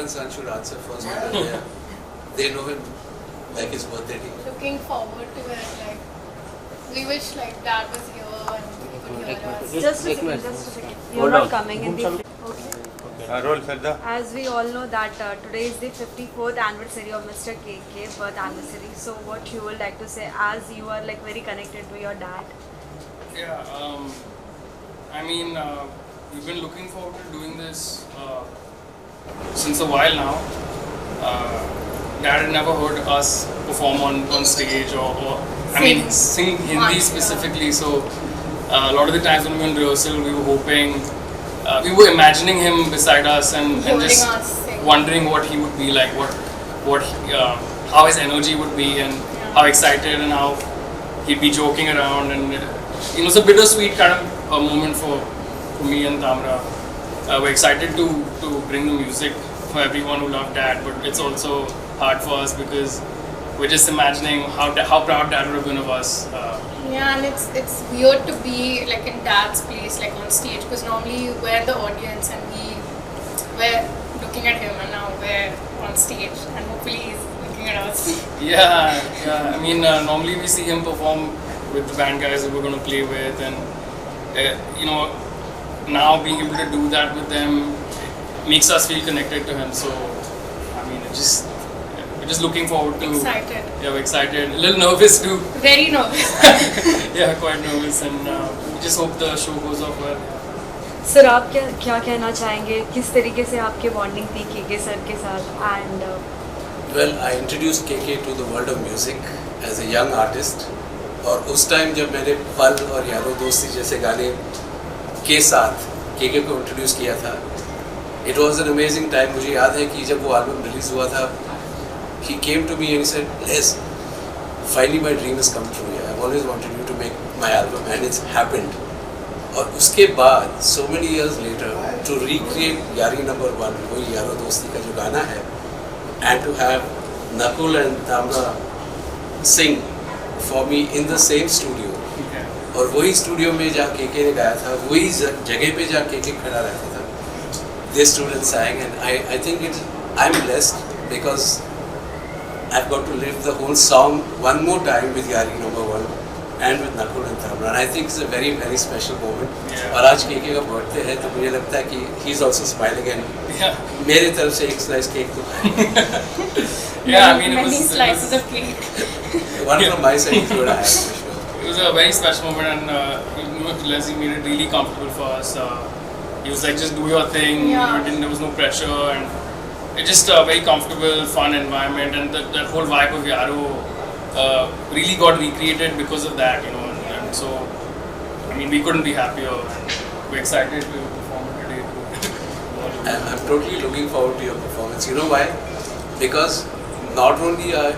and Sun should answer first because they know him like his birthday day. Looking forward to it. Like we wish like Dad was here and he could hear us. Just a second. You're not coming in the. Okay. Roll, Shraddha. As we all know that today is the 54th anniversary of Mr. KK birth anniversary. So what you would like to say as you are like very connected to your dad? Yeah, I mean, we've been looking forward to doing this since a while now. Dad had never heard us perform on stage or I mean, sing Hindi specifically. So a lot of the times when we were in rehearsal, we were hoping, we were imagining him beside us and just wondering what he would be like, how his energy would be, and how excited and how he'd be joking around, and it's a bittersweet kind of a moment for me and Tamra. We're excited to bring the music for everyone who loved Dad, but it's also hard for us because we're just imagining how proud Dad would have been of us. Yeah, and it's weird to be like in Dad's place, like on stage, because normally we're the audience and we're looking at him, and now we're on stage, and hopefully he's looking at us. Yeah. I mean, normally we see him perform with the band guys that we're going to play with, and now being able to do that with them makes us feel connected to him. So, I mean, we're just looking forward to. Excited. Yeah, we're excited. A little nervous too. Very nervous. Yeah, quite nervous, and we just hope the show goes off well. Sir आप क्या कहना चाहेंगे, किस तरीके से आपकी bonding थी KK sir के साथ? And Well, I introduced KK to the world of music as a young artist. और उस टाइम जब मैंने पल और यारो दोस्ती जैसे गाने के साथ KK को इंट्रोड्यूस किया था, it was an amazing time. मुझे याद है कि जब वो एल्बम रिलीज हुआ था, he came to me and he said, Les, finally my dream has come true. I've always wanted you to make my album and it's happened. और उसके बाद so many years later to recreate यारी number 1, वही यारो दोस्ती का जो गाना है, and to have Nakul and Tamra sing for me in the same studio. और वही स्टूडियो में जहाँ केके ने गाया था, वही जगह पे जहाँ केके खड़ा रहता था, they stood and sang, and I think I'm blessed because I've got to live the whole song one more time with Yari number 1 and with Nakul and Tamra, and I think it's a very very special moment. और आज केके का birthday है, तो मुझे लगता है कि he's also smiling, and मेरे तरफ से एक स्लाइस केक तो Yeah, I mean, many slices of cake. one from my side is good. I have for sure. It was a very special moment, and Leslie made it really comfortable for us. He was like, just do your thing. There was no pressure, and it's just a very comfortable, fun environment, and that whole vibe of Yaro really got recreated because of that, and so, I mean, we couldn't be happier, and we're excited to perform it today too. I'm totally looking forward to your performance. You know why? Because not only are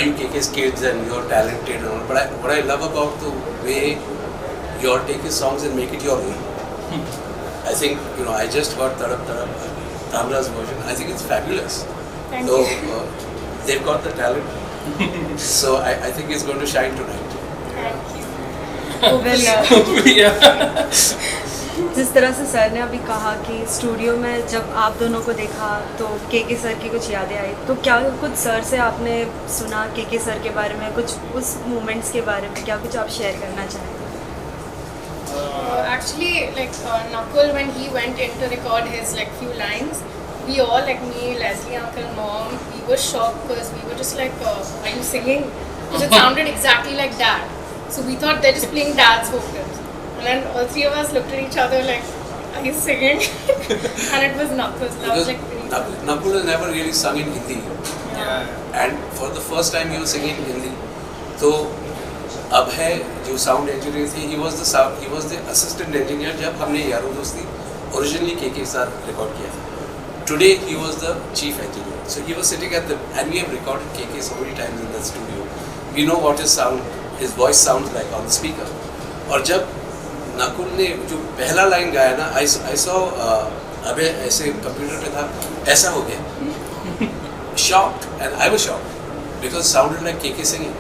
you KK's kids and you're talented and all, but what I love about the way you all take his songs and make it your own. I think, I just got Tarap Tarap, Tamra's version. I think it's fabulous. Thank so, you. They've got the talent. So I think it's going to shine tonight. Thank you. Yeah. जिस तरह से sir ने अभी कहा कि studio में जब आप दोनों को देखा तो केके सर की कुछ यादें आई, तो क्या कुछ सर से आपने सुना केके सर के बारे में, कुछ उस मोमेंट्स के बारे में क्या कुछ आप शेयर करना चाहेंगे? Actually, like Nakul, when he went in to record his like few lines, we all, like me, Leslie, uncle, mom, we were shocked because we were just like, are you singing? Because it sounded exactly like Dad. So we thought they're just playing Dad's vocals. And then all three of us looked at each other like, are you singing? And it was Nakul. So that was like really cool. Nakul has never really sung in Hindi. Yeah. And for the first time he was singing in Hindi. So Abhay, जो sound engineer थे, he was the assistant engineer जब हमने यारो दोस्ती originally KK के साथ record किया था. Today he was the chief engineer. So he was sitting at and we have recorded KK so many times in the studio. We know what his voice sounds like on the speaker. और जब नकुल ने जो पहला line गाया ना, I saw अबे ऐसे computer पे था, ऐसा हो गया, shocked, and I was shocked because it sounded like KK singing.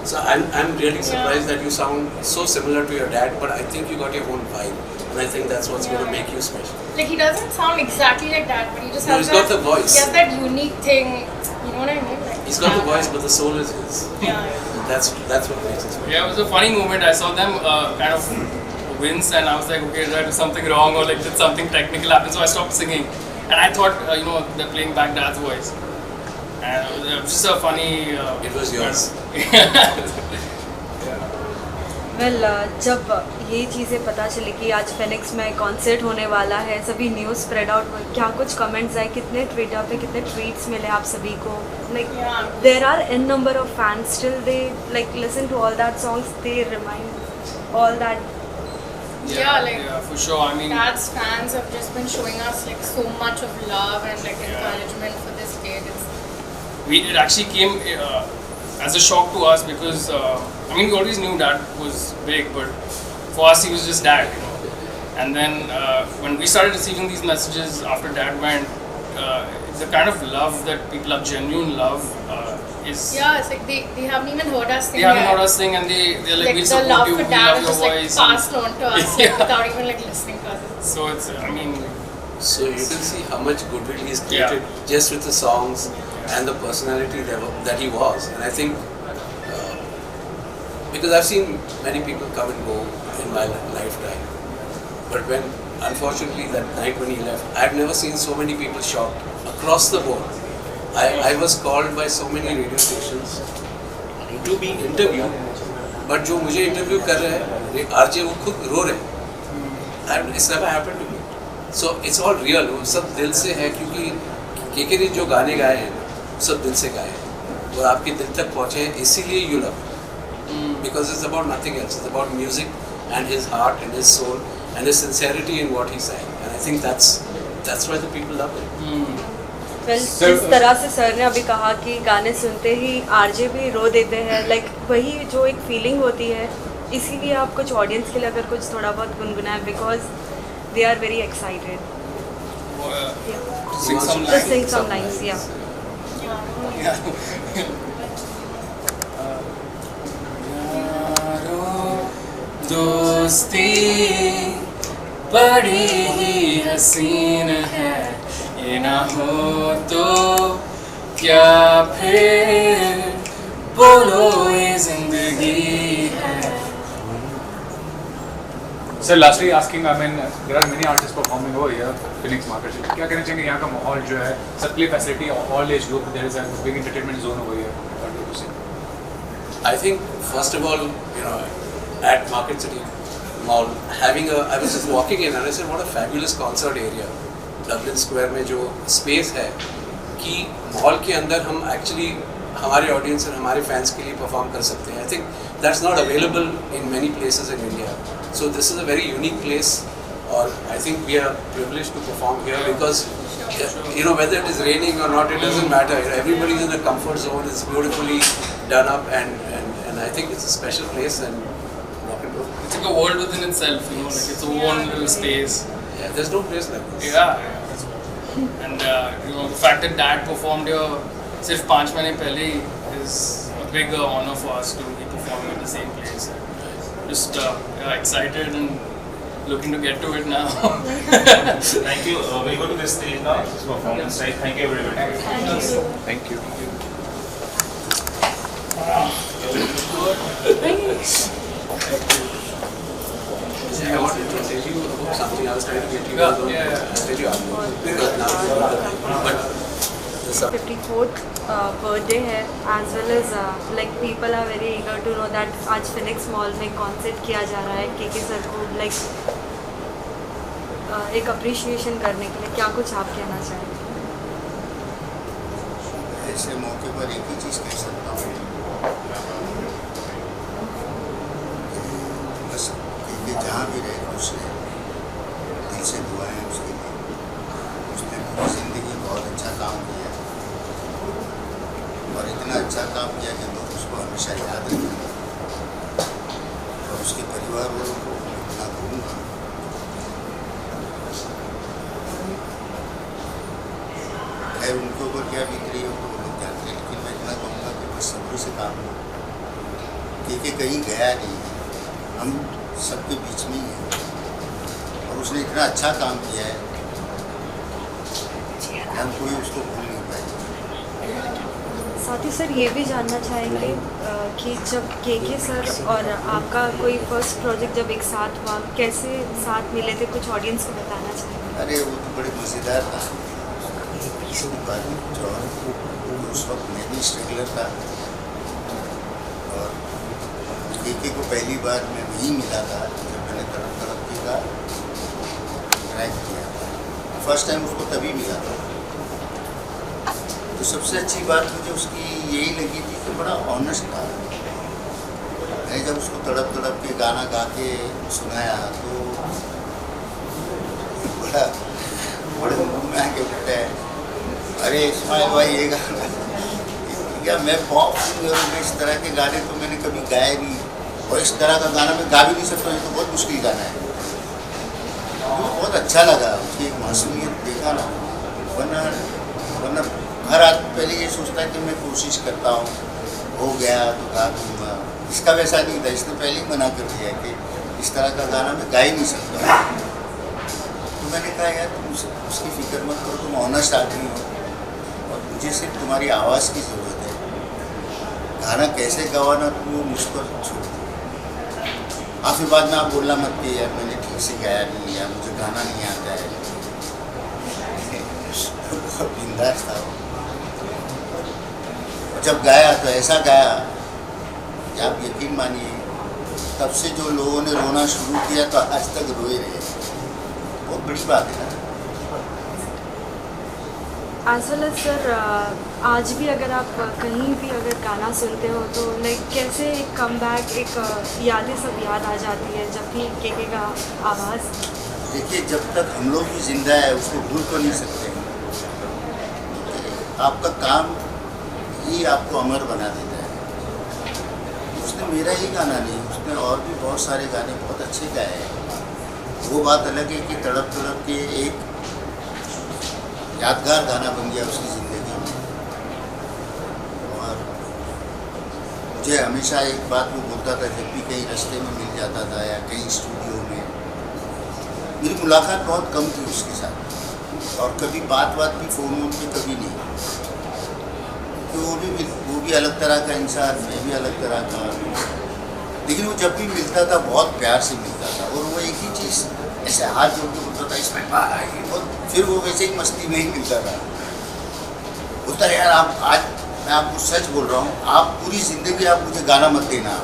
So I'm really surprised that you sound so similar to your dad, but I think you got your own vibe, and I think that's what's going to make you special. Like he doesn't sound exactly like that, but he just No, has he's got the voice. He has that unique thing. You know what I mean? Like, He's got the voice, but the soul is his. Yeah. That's what makes it special. Yeah, it was a funny moment. I saw them kind of wince, and I was like, okay, did I do something wrong, or like did something technical happen? So I stopped singing, and I thought, they're playing back Dad's voice, and it was just a funny. It was yours. Well जब ये चीज़ें पता चली कि आज Phoenix में concert होने वाला है, सभी न्यूज़ स्प्रेड आउट हुए, क्या कुछ कमेंट्स आए, कितने ट्विटर पे कितने ट्वीट्स मिले आप सभी को? Like there are an number of fans still they like listen to all that songs, they remind all that. Yeah, for sure. I mean, Dad's fans have just been showing us like so much of love and like encouragement for this kid. it actually came as a shock to us because we always knew Dad was big, but for us he was just Dad, And then when we started receiving these messages after Dad went, the kind of love that people have, genuine love, is. Yeah, it's like they haven't even heard us sing. They haven't yet. heard us sing, and they're like, we the support love you, for we Dad love is your just like voice. passed on to us like, without even like listening to us. So it's, So you can see how much goodwill he's created just with the songs and the personality that he was. And I think, because I've seen many people come and go in my lifetime, but when, unfortunately, that night when he left, I've never seen so many people shocked across the board. I was called by so many radio stations to be interviewed, but जो मुझे interview कर रहे हैं, RJ वो खुद रो रहे हैं. And it's never happened to me. So it's all real. वो सब दिल से है, क्योंकि केके ने जो गाने गाए हैं सब दिल से गाए हैं और आपके दिल तक पहुँचे हैं, इसीलिए you love it. Because it's about nothing else. It's about music and his heart and his soul and his sincerity in what he sang. And I think that's why the people love it. Well जिस तरह से sir ने अभी कहा कि गाने सुनते ही RJ भी रो देते हैं, लाइक वही जो एक फीलिंग होती है, इसीलिए आप कुछ ऑडियंस के लिए अगर कुछ थोड़ा बहुत गुनगुनाएं, because they are very excited. Just sing some lines, yeah. दोस्ती बड़ी ही हसीन है, ये ना हो तो क्या फिर बोलो ये जिंदगी है. Sir, lastly asking, there are many artists performing over here, Phoenix Market. क्या कहना चाहेंगे यहाँ का माहौल जो है, सबके लिए facility, all age group, there is a big entertainment zone over here. What do you say? I think first of all, at Market City Mall, I was just walking in and I said, what a fabulous concert area. Dublin Square में जो space है कि mall के अंदर हम actually हमारे audience और हमारे fans के लिए perform कर सकते हैं. I think that's not available in many places in India. So this is a very unique place, or I think we are privileged to perform here because whether it is raining or not, it doesn't matter. Everybody is in a comfort zone. It's beautifully done up, and I think it's a special place. And rock and roll. It's like a world within itself, like its own little space. Yeah, there's no place like this. Yeah, and the fact that Dad performed here सिर्फ 5 महीने पहले is a big honor for us to be performing in the same place. Just excited and looking to get to it now. Thank you. We'll go to this stage now. This performance. Right? Thank you everybody. Thank you. I wanted to tell you about something. I was trying to get you. I'll tell you after. Because now, but this 54th birthday है, as well as like people are very eager to know that आज Phoenix mall में concert किया जा रहा है KK sir को, like एक appreciation करने के लिए क्या कुछ आप कहना चाहेंगे? ऐसे मौके पर एक ही चीज़ कह सकता हूँ, बस क्योंकि जहाँ भी रहे खुश रहे, दिल से दुआएं उसके लिए. उसने पूरी ज़िंदगी बहुत अच्छा काम किया और इतना अच्छा काम किया कि लोग उसको हमेशा याद रखेंगे और उसके परिवार वालों को इतना दूंगा. खैर उनके ऊपर क्या बीत रही है वो लोग जानते हैं, लेकिन मैं इतना कहूँगा कि बस सब्र से काम लो कहीं गया नहीं, हम सबके बीच में ही हैं और उसने इतना अच्छा काम किया है हम कोई उसको भूल नहीं पाए। साथ ही सर ये भी जानना चाहेंगे कि जब के सर और आपका कोई फर्स्ट प्रोजेक्ट जब एक साथ हुआ, कैसे साथ मिले थे, कुछ ऑडियंस को बताना चाहेंगे? अरे वो तो बड़े मज़ेदार था। उस वक्त मैं भी स्ट्रगलर था और के को पहली बार मैं वहीं मिला था जब मैंने तड़प तड़प के का ट्रैक किया था। फर्स्ट टाइम उसको तभी मिला था। तो सबसे अच्छी बात मुझे उसकी यही लगी थी कि बड़ा ऑनेस्ट था। मैंने जब उसको तड़प तड़प के गाना गा के सुनाया तो बड़े मुँह में आके उठा है, अरे इस्माइल भाई ये गाना क्या मैं पॉप सिंगर हूँ, मैं इस तरह के गाने तो मैंने कभी गाए नहीं और इस तरह का गाना मैं गा भी नहीं सकता, ये तो बहुत मुश्किल गाना है। तो बहुत अच्छा लगा उसकी एक मासूमियत देखा ना। वरना हर आदमी पहले ये सोचता है कि मैं कोशिश करता हूँ, हो गया तो गा दूँगा। इसका वैसा नहीं था, इसने पहले ही मना कर दिया कि इस तरह का गाना मैं गा ही नहीं सकता। तो मैंने कहा यार तुम उसकी फिक्र मत करो, तुम ऑनेस्ट आदमी हो और मुझे सिर्फ तुम्हारी आवाज़ की ज़रूरत है। गाना कैसे गवाना तुम वो मुझ पर छोड़ दो। फिर बाद में आप बोलना मत कि यार मैंने ठीक से गाया नहीं या मुझे गाना नहीं आता है। बहुत बिंदास था वो। जब गाया तो ऐसा गाया कि आप यकीन मानिए तब से जो लोगों ने रोना शुरू किया तो आज तक रोए रहे। बहुत बड़ी बात है ना। एज वेल एज सर आज भी अगर आप कहीं भी अगर गाना सुनते हो तो लाइक कैसे एक कमबैक, एक यादें सब याद आ जाती है जब भी के का आवाज़। देखिए जब तक हम लोग भी जिंदा है उसको भूल तो नहीं सकते। आपका काम ही आपको अमर बना देता है। उसने मेरा ही गाना नहीं, उसने और भी बहुत सारे गाने बहुत अच्छे गाए हैं। वो बात अलग है कि तड़प तड़प के एक यादगार गाना बन गया उसकी ज़िंदगी में। और मुझे हमेशा एक बात वो बोलता था जब भी कहीं रास्ते में मिल जाता था या कहीं स्टूडियो में, मेरी मुलाकात बहुत कम थी उसके साथ और कभी बात भी फ़ोन पे कभी नहीं। तो वो भी अलग तरह का इंसान, मैं भी अलग तरह का, लेकिन वो जब भी मिलता था बहुत प्यार से मिलता था और वो एक ही चीज़ ऐसे हाथ जोड़ के बोलता था इसमें बाहर आएगी और फिर वो वैसे ही मस्ती में ही मिलता था। बोलता यार आप आज मैं आपको सच बोल रहा हूँ, आप पूरी ज़िंदगी आप मुझे गाना मत देना,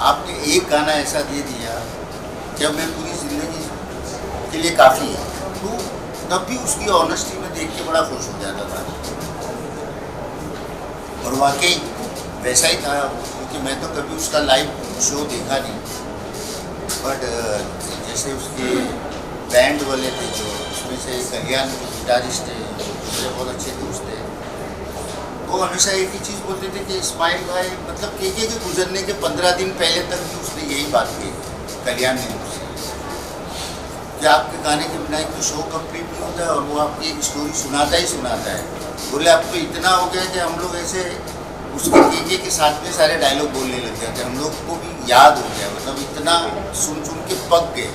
आपने एक गाना ऐसा दे दिया जब मैं पूरी ज़िंदगी के लिए काफ़ी है। तो तब भी उसकी ऑनेस्टी में देख के बड़ा खुश हो जाता था और वाकई वैसा ही था क्योंकि मैं तो कभी उसका लाइव शो देखा नहीं, बट जैसे उसके बैंड वाले थे जो उसमें से कल्याण गिटारिस्ट थे, मेरे बहुत अच्छे दोस्त थे, वो हमेशा एक ही चीज़ बोलते थे कि इस्माइल भाई मतलब के गुजरने के 15 दिन पहले तक भी उसने यही बात की कल्याण ने मुझसे कि आपके गाने के बिना एक तो शो कंप्लीट नहीं होता है और वो आपकी एक स्टोरी सुनाता ही सुनाता है। बोले अब तो इतना हो गया कि हम लोग ऐसे उसके के साथ में सारे डायलॉग बोलने लग जाते, हम लोग को भी याद हो गया, मतलब इतना सुन के पक गए।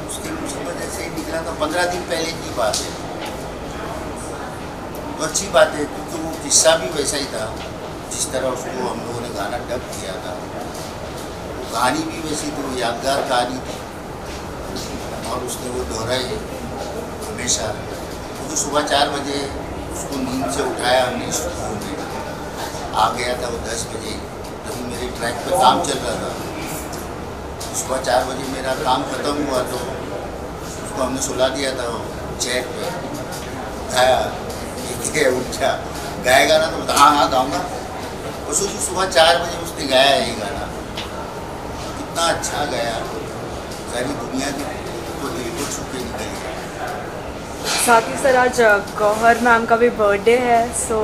उसके मुझे ऐसे ही निकला था 15 दिन पहले की बात है। तो अच्छी बात है क्योंकि वो किस्सा भी वैसा ही था जिस तरह उसको हम लोगों ने गाना डब किया था। वो कहानी भी वैसी थी, वो यादगार कहानी थी और उसने वो दोहराई हमेशा। तो सुबह 4 बजे उसको नींद से उठाया हमने स्टूडियो में, आ गया था वो 10 बजे, तभी मेरे ट्रैक पे काम चल रहा था। सुबह 4 बजे मेरा काम ख़त्म हुआ तो उसको हमने सुला दिया था वो चेयर पे, उठाया उठा गाएगा ना तो बोलता हाँ गाऊँगा। और सोचो सुबह 4 बजे उसने गाया ये गाना, कितना अच्छा गाया, सारी दुनिया की तो दिल को छू के निकल गया। साथ ही सर आज गौहर मैम का भी बर्थडे है, सो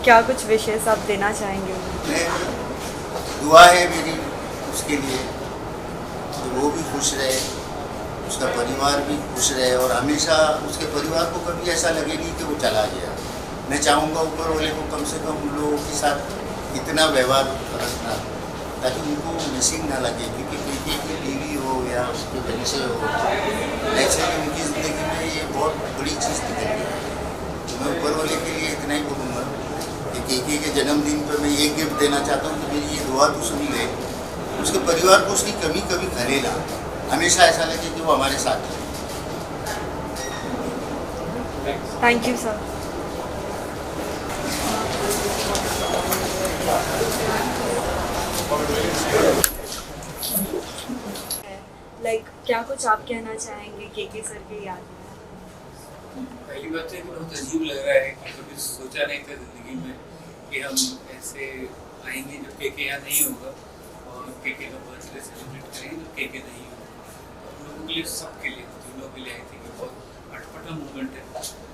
क्या कुछ विशेष आप देना चाहेंगे? मैं दुआ है मेरी उसके लिए तो वो भी खुश रहे, उसका परिवार भी खुश रहे और हमेशा उसके परिवार को कभी ऐसा लगे नहीं कि वो चला गया। मैं चाहूँगा ऊपर वाले को कम से कम लोगों के साथ इतना व्यवहार रखना ताकि उनको मिसिंग ना लगे, क्योंकि केके की बीवी हो या उसके बच्चे हो, नेचुरली उनकी ज़िंदगी में ये बहुत बड़ी चीज़ निकल गई है। तो मैं ऊपर वाले के लिए इतना ही बोलूँगा कि केके के जन्मदिन पर मैं ये गिफ्ट देना चाहता हूँ कि मेरी ये दुआ तो सुन ले, उसके परिवार को उसकी कमी कभी खले ना, हमेशा ऐसा लगे कि वो हमारे साथ है। Thank you sir. लाइक क्या कुछ आप कहना चाहेंगे केके सर के याद में? पहली बात है कि बहुत अजीब लग रहा है कि कभी सोचा नहीं था ज़िंदगी में कि हम ऐसे आएंगे जब केके यहाँ नहीं होगा और केके का बर्थडे सेलिब्रेट करेंगे जब केके नहीं होगा। हम लोगों के लिए, सबके लिए, तीनों के लिए आई थिंक बहुत अटपटा मोमेंट है,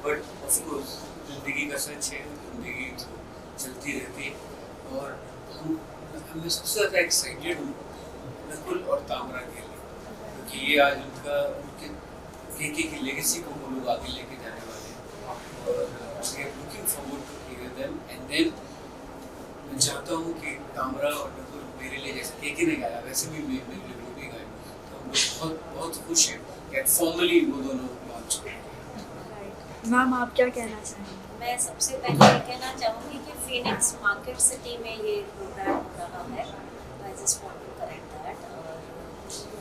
बट ऑफकोर्स ज़िंदगी का सच है, ज़िंदगी चलती रहती है। और मैं सबसे ज़्यादा एक्साइटेड हूँ नकुल और तामरा के लिए, क्योंकि ये आज उनके केके की लेगेसी को वो लोग आगे लेके जाने वाले हैं और we are looking forward to hear them. And then मैं चाहता हूँ कि तामरा और नकुल मेरे लिए जैसे केके ने गाया वैसे भी मेरे लिए वो भी गाए, तो हम लोग बहुत बहुत खुश हैं कि फॉर्मली वो दोनों लॉन्च करेंगे। मैम आप क्या कहना चाहेंगे? मैं सबसे पहले ये कहना चाहूँगी कि फीनिक्स मार्केट सिटी में ये प्रोग्राम हो रहा है, I just want to correct that. और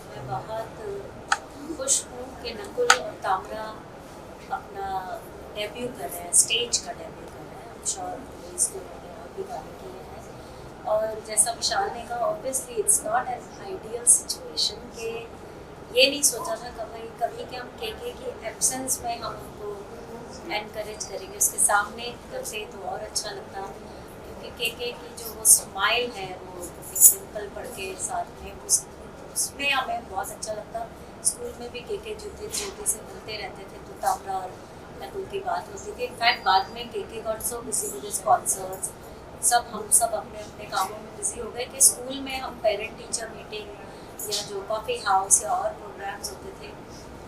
मैं बहुत खुश हूँ कि नकुल और तामरा अपना डेब्यू कर रहे हैं, स्टेज का डेब्यू कर रहे हैं। आई एम श्योर इसको उन्होंने और भी गाने किए हैं। और जैसा विशाल ने कहा, obviously it's not an ideal situation कि ये नहीं सोचा था कभी कि हम केके की एब्सेंस में हम उनको एनकरेज करेंगे, उसके सामने करते तो और अच्छा लगता, क्योंकि केके की जो वो स्माइल है वो सिंपल पढ़ के साथ में उसमें हमें बहुत अच्छा लगता। स्कूल में भी केके जूते से मिलते रहते थे तो तामरा और नकुल की बात होती थी। इनफैक्ट बाद में KK got so busy with his concerts, हम सब अपने अपने कामों में बिजी हो गए कि स्कूल में हम पेरेंट टीचर मीटिंग या जो कॉफ़ी हाउस या और प्रोग्राम्स होते थे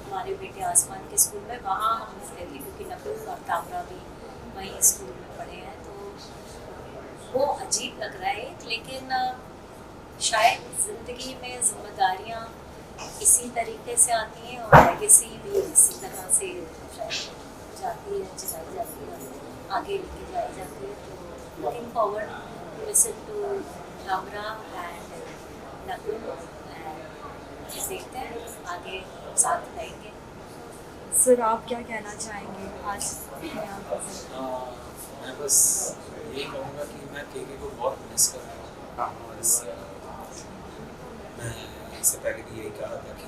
हमारे बेटे आसमान के स्कूल में, वहाँ हम मिलते थे, क्योंकि नकुल और तामरा भी वहीं स्कूल में पढ़े हैं। तो वो अजीब लग रहा है, लेकिन शायद ज़िंदगी में जिम्मेदारियाँ इसी तरीके से आती हैं और लेगेसी भी इसी तरह से शायद जाती है, चलाई जाती है, आगे लेके जाई जाती है। तो looking forward to listen to Tamara and Nakul, देखते हैं आगे साथ रहेंगे। सर आप क्या कहना चाहेंगे आज यहाँ पर? मैं बस यही कहूँगा कि मैं केके को बहुत मिस कर रहा हूँ। और मैं इससे पहले भी यही कहा था कि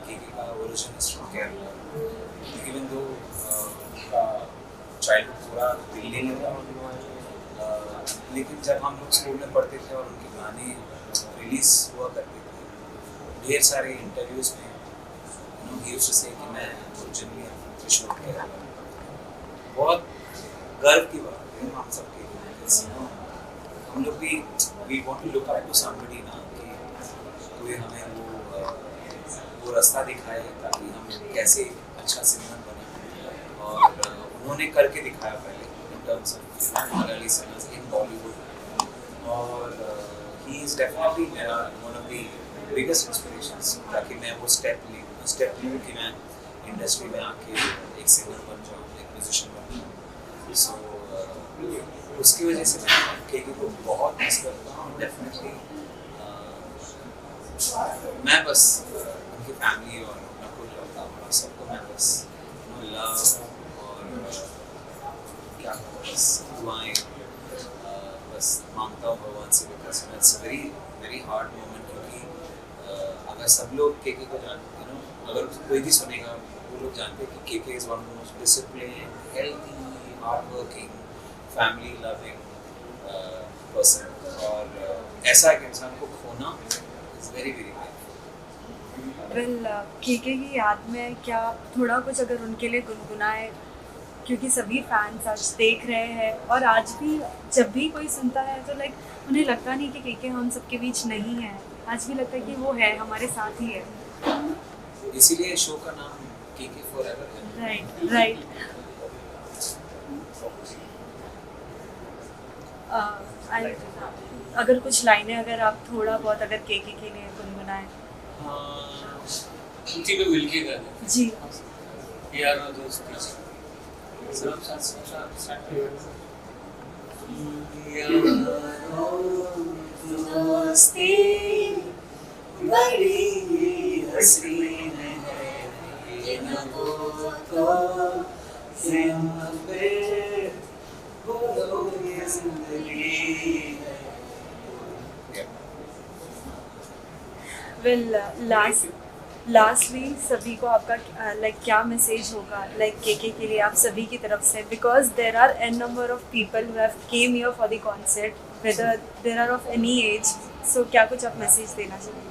केके का origin is from Kerala, even though उनका चाइल्डहुड पूरा दिल्ली में था, लेकिन जब हम लोग स्कूल में पढ़ते थे और उनके गाने रिलीज हुआ करते थे, ढेर सारे इंटरव्यूज़ में ही यूज्ड टू से कि मैं ओरिजिनली त्रिशूल केरला। बहुत गर्व की बात है हम सब के लिए, हम लोग भी we want to look up to somebody ना, कि कोई हमें वो रास्ता दिखाए ताकि हम कैसे अच्छा सिंगर बने। और उन्होंने करके दिखाया पहले in terms of Malayali singers इन बॉलीवुड, और ही इज़ डेफिनेटली मेरा one of the biggest inspirations, ताकि मैं वो स्टेप लूँ कि मैं इंडस्ट्री में आके एक सिंगर बन जाऊँ, एक म्यूजिशियन बन जाऊँ। सो उसकी वजह से मैं केके को बहुत मिस करता हूँ। डेफिनेटली मैं बस उनकी फैमिली और नकुल और तामरा सबको मैं बस लव और क्या बस दुआएं बस मांगता हूँ भगवान से, because it's very very hard moment. क्योंकि अगर सब लोग केके को जानते, अगर कोई भी सुनेगा वो लोग जानते हैं कि KK is one of the most discipline, healthy, hard working, family loving person, और ऐसा एक इंसान को खोना is very very well KK की याद में क्या थोड़ा कुछ अगर उनके लिए गुनगुनाए, क्योंकि सभी फैंस आज देख रहे हैं और आज भी जब भी कोई सुनता है तो लाइक उन्हें लगता नहीं कि केके हम सबके बीच नहीं है, आज भी लगता है कि वो है, हमारे साथ ही है। इसीलिए शो का नाम केके फॉरएवर है। राइट। अगर कुछ लाइनें अगर आप थोड़ा बहुत अगर केके के लिए गुनगुनाएं। उसी पे मिलके गाने जी यारो दोस्ती सब साथ दोस्ती बड़ी हसीन है, ये न हो तो ज़िंदगी बोलो ये ज़िंदगी है। वेल लास्टली सभी को आपका लाइक क्या मैसेज होगा लाइक केके के लिए आप सभी की तरफ से, because there are an number of people who have come here for the concert whether there are of any age, so क्या कुछ आप मैसेज देना चाहिए?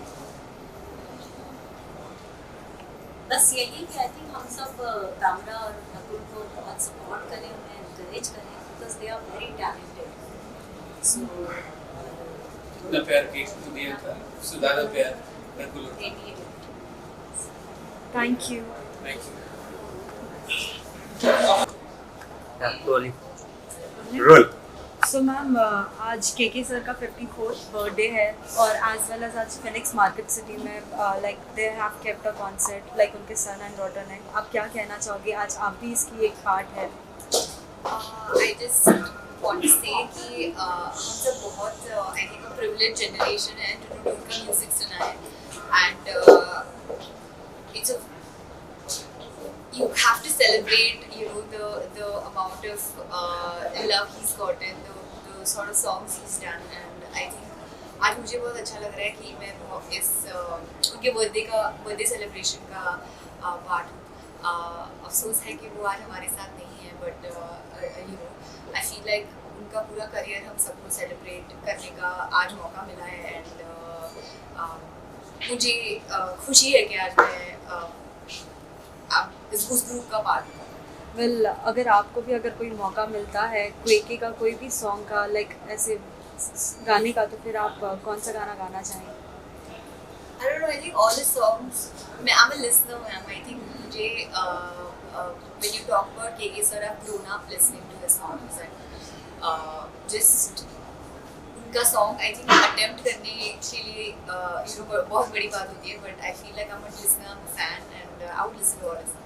बस यही कि आई थिंक हम सब तामरा और नकुल को बहुत सपोर्ट करें, उन्हें एनकरेज करें, because they are very talented. So इतना प्यार केक को दिया था, उससे ज़्यादा प्यार Nakul they need it. Thank you. रोल। सो मैम आज केके सर का 54th बर्थडे है और एज वेल एज आज फिनिक्स मार्केट सिटी में like they have kept a concert like उनके सन एंड डॉटर ने, आप क्या कहना चाहोगे? आज आप भी इसकी एक पार्ट है। I just want to say कि हम सब बहुत I think a privileged generation है to do उनका music सुना है, and it's a you have to celebrate the amount of love he's gotten, the sort of songs he's done, and I think आज मुझे बहुत अच्छा लग रहा है कि मैं इस उनके बर्थडे सेलिब्रेशन का पार्ट हूँ। अफसोस है कि वो आज हमारे साथ नहीं है, बट आई फील लाइक उनका पूरा करियर हम सबको सेलिब्रेट करने का आज मौका मिला है, एंड मुझे खुशी है कि आज मैं उस ग्रुप का पार्ट हूँ। वेल अगर आपको भी अगर कोई मौका मिलता है केके का कोई भी सॉन्ग का लाइक ऐसे गाने का, तो फिर आप कौन सा गाना गाना चाहेंगे? I don't know, I think all the songs, I'm a listener, ma'am. I think मुझे when you talk about KK sir, I've grown up listening to his songs, and just उनका song I think attempt करने के लिए बहुत बड़ी बात होती है, but I feel like I'm a listener, I'm a fan, and I would listen to all his songs.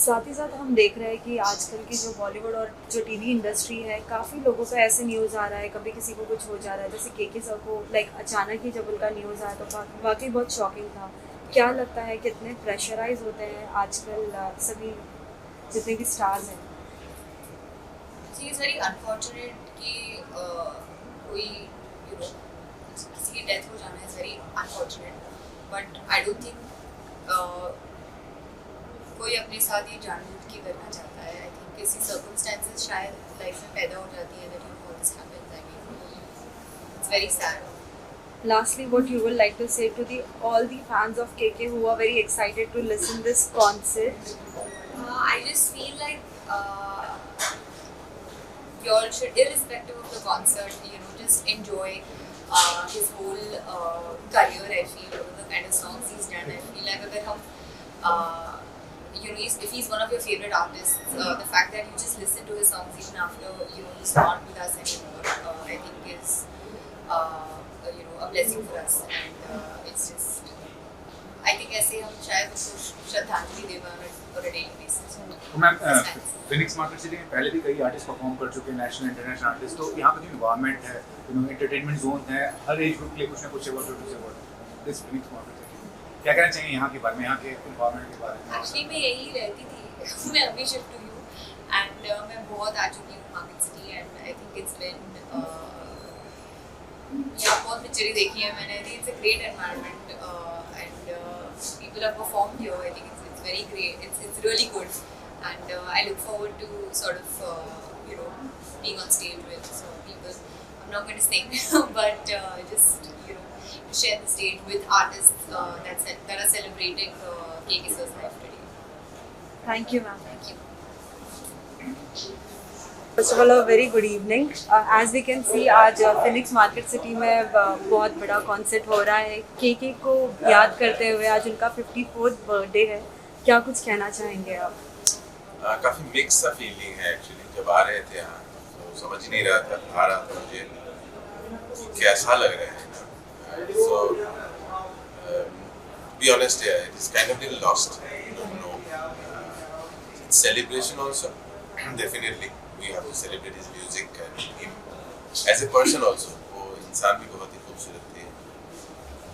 साथ ही साथ हम देख रहे हैं कि आजकल की जो बॉलीवुड और जो टीवी इंडस्ट्री है, काफ़ी लोगों का ऐसे न्यूज़ आ रहा है, कभी किसी को कुछ हो जा रहा है, जैसे केके सर को लाइक अचानक ही जब उनका न्यूज़ आया तो वाकई बहुत शॉकिंग था। क्या लगता है कितने प्रेशराइज होते हैं आजकल सभी जितने भी स्टार्स हैं? इट्स वेरी अनफॉर्चुनेट कि कोई किसी की डेथ हो जाना is very unfortunate, but I don't think कोई अपने साथ ये जानबूझ के करना चाहता है। आई थिंक किसी सर्कमस्टेंसेस शायद लाइफ में पैदा हो जाती है that all this happens. I mean it's very sad. Lastly, what you would like to say to all the fans of KK who are very excited to listen this concert? I just feel like you all should, irrespective of the concert, just enjoy his whole career. I feel the kind of songs he's done. I feel like अगर हम if he's one of your favorite artists, the fact that you just listen to his songs even after he's not with us anymore, I think is a blessing for us, and it's just I think ऐसे हम शायद उसको श्रद्धांजलि दे पाएं on a daily basis. तो ma'am Phoenix market city में पहले भी कई आर्टिस्ट परफॉर्म कर चुके हैं, नेशनल इंटरनेशनल आर्टिस्ट, तो यहाँ का जो इन्वायरमेंट है, एंटरटेनमेंट जोन है, हर एज ग्रुप के लिए कुछ ना कुछ about this Phoenix market city, क्या कहना चाहिए यहाँ के बारे में, यहाँ के इन्वायरमेंट के बारे में? एक्चुअली मैं यही रहती थी, मैं अभी शिफ्ट हुई हूँ, एंड मैं बहुत आ चुकी हूँ market city, and I think it's been यहाँ बहुत पिक्चरें देखी है मैंने। I think it's a great environment, and people have performed here. I think it's very great, it's really good, and I look forward to sort of being on stage with some people. I'm not going to sing, but just to share the stage with artists that are celebrating KK sir's life today. Thank you, ma'am. Thank you. First of all, a very good evening. As we can see, आज Phoenix market city में बहुत बड़ा concert हो रहा है। केके को याद करते हुए आज उनका 54th बर्थडे है, क्या कुछ कहना चाहेंगे आप? काफ़ी मिक्स सा फीलिंग है एक्चुअली। जब आ रहे थे यहाँ तो समझ ही नहीं रहा था, आ रहा था मुझे कि कैसा लग रहा है। So be honest, yeah, it is kind of little lost. You don't know. It's celebration also. Definitely, we have to celebrate his music and him as a person also. वो इंसान भी बहुत ही खूबसूरत थे,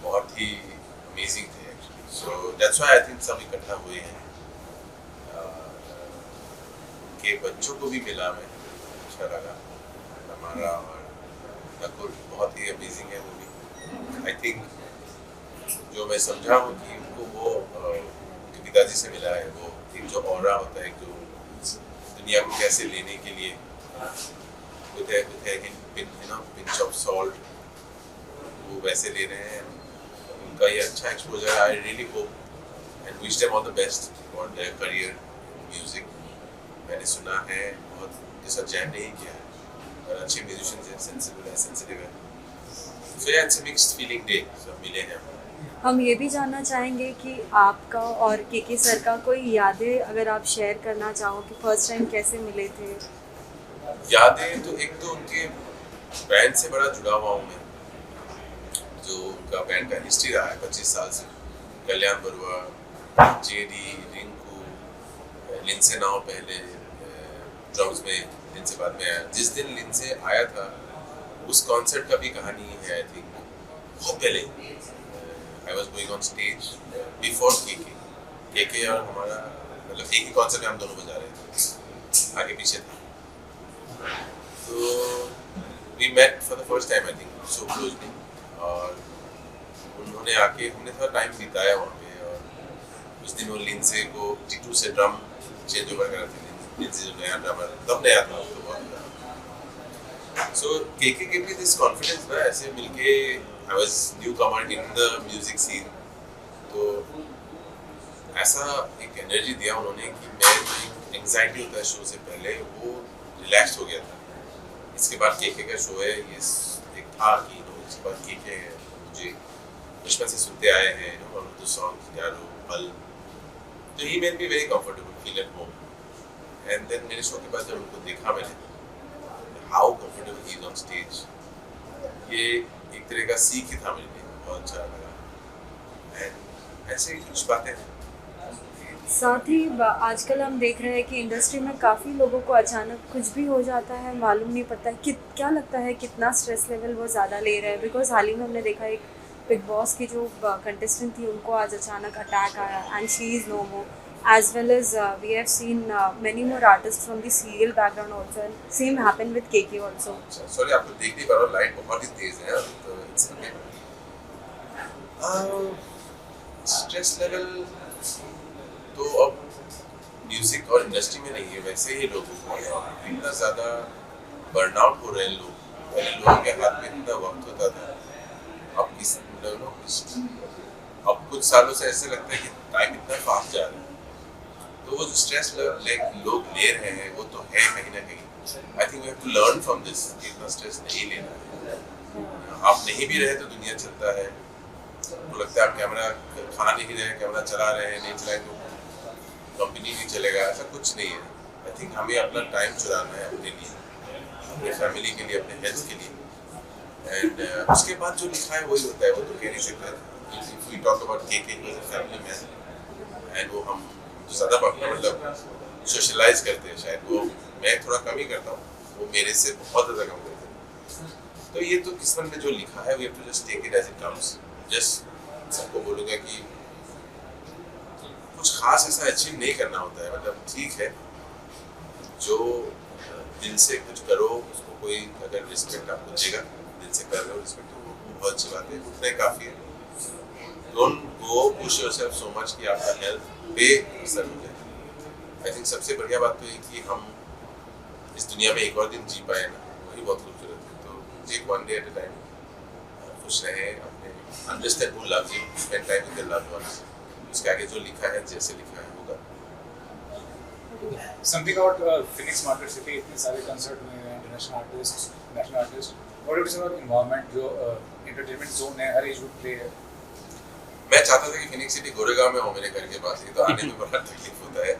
बहुत ही amazing थे actually. So that's why I think सब इकट्ठा हुए हैं। के बच्चों को भी मिला, मैं अच्छा लगा। हमारा और नकुल बहुत ही अमेजिंग है मूवी। आई थिंक जो मैं समझा हूँ कि उनको वो उनके पिताजी से मिला है, वो एक जो ऑरा होता है, जो दुनिया को कैसे लेने के लिए with a pinch of salt, वो वैसे ले रहे हैं। उनका ये अच्छा exposure. I really hope and wish them all the best for their career music. मैंने सुना है बहुत उनके साथ जैम नहीं किया है और अच्छे म्यूजिशियंस हैं, सेंसिटिव है। So yeah, it's a mixed feeling day. सब मिले हैं। हम ये भी जानना चाहेंगे कि आपका और केके सर का कोई यादें अगर आप शेयर करना चाहो कि फर्स्ट टाइम कैसे मिले थे। यादें तो एक तो उनके बैंड से बड़ा जुड़ा हुआ हूँ मैं, जो उनका बैंड का हिस्ट्री रहा है 25 साल से। कल्याण बरुआ, जेडी, रिंकू, लिंसे नाव पहले ड्रम्स में, लिंसे बाद में आया। जिस दिन लिंसे आया था उस कॉन्सर्ट का भी कहानी है। आई थिंक बहुत पहले I was going on stage before KK और हमारा मतलब एक ही कॉन्सर्ट में हम दोनों बजा रहे थे, आगे पीछे था। तो we met for the first time I think so closely, और उन्होंने आके हमने थोड़ा टाइम बिताया वहाँ पे। और उस दिन वो लिंसे को टीटू से ड्रम चेंज ओवर करा थे। लिंसे जो नया ड्रमर तब नया था, तो बहुत सो केके के भी दिस कॉन्फिडेंस ना, ऐसे मिलके I was newcomer in the music scene, तो ऐसा एक एनर्जी दिया उन्होंने कि मैं जो एंग्जाइटी होता है शो से पहले वो रिलैक्स हो गया था। इसके बाद केके का शो है, ये एक था कि इसके बाद केके है, मुझे बचपन से सुनते आए हैं वन ऑफ द सॉन्ग्स यारो पल, तो he made me very comfortable, feel at home. And then मेरे शो के बाद जब उनको देखा मैंने how comfortable he is on stage, ये एक तरह का सीख ही था मेरे लिए, बहुत अच्छा लगा। एंड ऐसे ही कुछ बातें हैं। साथ ही आजकल हम देख रहे हैं कि इंडस्ट्री में काफ़ी लोगों को अचानक कुछ भी हो जाता है, मालूम नहीं पड़ता है। क्या लगता है कितना स्ट्रेस लेवल वो ज़्यादा ले रहे हैं? बिकॉज हाल ही में हमने देखा एक बिग बॉस की जो कंटेस्टेंट थी उनको आज अचानक अटैक आया and she is no more, as well as we have seen many more artists from the serial background also, and same happened with KK also. Sorry, आपको देख नहीं पा रहा, लाइट बहुत ही तेज है, तो it's okay. स्ट्रेस लेवल तो अब म्यूजिक और इंडस्ट्री में नहीं है, वैसे ही लोगों को इतना ज़्यादा बर्नआउट हो रहे हैं लोग। पहले लोगों के हाथ में इतना वक्त होता था, अब कुछ सालों से ऐसे लगता है कि टाइम इतना फास्ट जा रहा है, तो वो जो स्ट्रेस लोग ले रहे हैं वो तो है कहीं ना कहीं। I think we have to learn from this, इतना स्ट्रेस नहीं लेना है। आप नहीं भी रहे तो दुनिया चलता है, तो लगता है आप कैमरा खा नहीं रहे, कैमरा चला रहे हैं, नहीं चलाए तो कंपनी नहीं चलेगा, ऐसा कुछ नहीं है। आई थिंक हमें अपना टाइम चुराना है अपने लिए, अपने फैमिली के लिए, अपने हेल्थ के लिए। एंड उसके बाद जो लिखा है वही होता है, वो तो कह नहीं सकता। If we talk about KK he was a family man, and वो हम ज़्यादा मतलब सोशलाइज करते हैं, शायद वो मैं थोड़ा कम ही करता हूँ, वो मेरे से बहुत ज़्यादा कम करते हैं। तो ये तो किस्मत में जो लिखा है, we have to just take it as it comes. Just सबको बोलूँगा कि कुछ खास ऐसा अचीव नहीं करना होता है, मतलब ठीक है जो दिल से कुछ करो, उसको कोई अगर रिस्पेक्ट आपको देगा, दिल से कर रहे हो रिस्पेक्ट, तो वो बहुत अच्छी बात है, उतना ही काफ़ी है। Don't go push yourself so much कि आपका हेल्थ पे असर हो जाए। आई थिंक सबसे बढ़िया बात तो ये कि हम इस दुनिया में एक और दिन जी पाए ना, वही बहुत खूबसूरत है। तो take one day at a time, खुश रहें, अपने understand who loves you, spend time with your loved ones. उसके आगे जो लिखा है, जैसे लिखा है होगा। Something about Phoenix Market City, इतने सारे कंसर्ट हुए हैं, इंटरनेशनल आर्टिस्ट, नेशनल आर्टिस्ट, और इट इज अबाउट एनवायरनमेंट जो एंटरटेनमेंट जोन है, हर एज ग्रुप प्ले है। मैं चाहता था कि फिनिक्स सिटी गोरेगांव में हो, मेरे घर के पास ही, तो आने में बड़ा तकलीफ होता है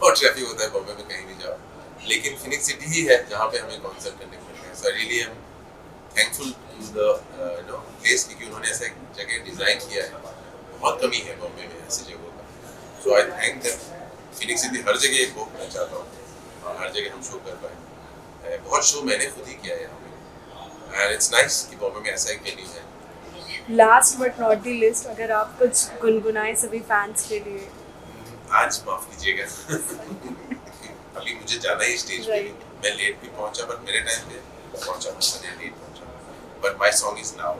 और ट्रैफिक होता है, बॉम्बे में कहीं भी जाओ। लेकिन फिनिक्स सिटी ही है जहाँ पे हमें कॉन्सर्ट करने को मिल रहे हैं. So really I am thankful to the place, क्योंकि उन्होंने ऐसा एक जगह डिज़ाइन किया है. बहुत कमी है बॉम्बे में ऐसी जगहों का. So I thank that Phoenix city हर जगह एक हो. मैं चाहता हूँ हर जगह हम शो कर पाए. बहुत शो मैंने खुद ही किया है यहाँ पे, एंड इट्स नाइस कि बॉम्बे में ऐसा एक वेन्यू है. Last but not the list, अगर आप कुछ गुनगुनाएं सभी फैंस के लिए. आज माफ कीजिएगा अभी मुझे जाना ही स्टेज पे. मैं लेट भी पहुंचा, बट मेरे टाइम पे पहुंचा, मैं लेट पहुंचा. But my song is now.